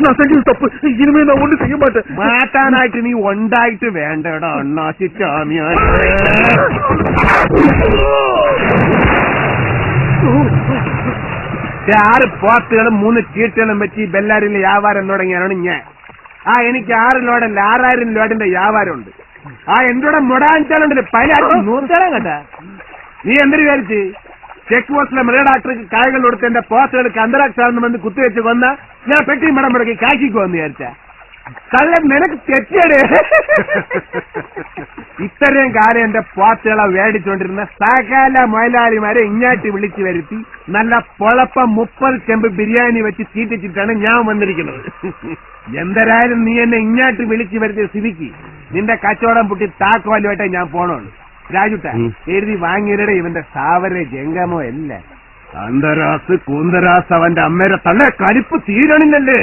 நான் செஞ்சது தப்பு. இனிமே நான் ஒண்ணு செய்ய மாட்டேன். மாட்டானாயிட்டு நீ ஒண்டாயிட்டு வேண்டடா அண்ணாச்சி சாமியார். ആറ് പോത്തുകളും 3 ചീട്ടുകളും വെച്ച് ഈ ബെല്ലാരിയിലെ വ്യാപാരം തുടങ്ങിയാണ് ഞാൻ. എനിക്ക് 6 ലോഡല്ല 6000 ലോഡിന്റെ വ്യാപാരമുണ്ട്. എന്റെ മുടാഞ്ചാലുണ്ടല്ലോ പതിനായിരം 100 കേട്ടാ. നീ എന്തൊരു വിചാരിച്ച് ചെക്ക് പോസ്റ്റിലെ മൃഗ ഡോക്ടർക്ക് കായകൾ കൊടുത്ത് എന്റെ പോത്തുകൾക്ക് അന്തരാക്ഷാന്ന് വന്ന് കുത്തിവെച്ച് കൊന്ന ഞാൻ പെട്ടി മടം മുടക്കി കാശിക്ക് വന്ന് വിചാരിച്ച കള്ളൻ നിനക്ക് തെറ്റിയടേ. ഇത്രയും കാലം എന്റെ പോത്തുകളെ മേടിച്ചുകൊണ്ടിരുന്ന സകല മുതലാളിമാരെ ഇങ്ങാട്ടി വിളിച്ചു വരുത്തി നല്ല പൊളപ്പം 30 ചെമ്പ് ബിരിയാണി വെച്ച് തീറ്റിച്ചിട്ടാണ് ഞാൻ വന്നിരിക്കുന്നത്. എന്തരായാലും നീ എന്നെ ഇങ്ങാട്ട് വിളിച്ചു വരുത്തിയ സ്ഥിതിക്ക് നിന്റെ കച്ചവടം പൊട്ടി താക്കോലുമായിട്ടേ ഞാൻ പോണുള്ളൂ. രാജുട്ട എഴുതി വാങ്ങിയരുടെ ഇവന്റെ സാവര ജംഗമോ അല്ല. അന്തരാസ് കൂന്തരാസ് അവന്റെ അമ്മയുടെ തള്ള കലിപ്പ് തീരണില്ലല്ലേ.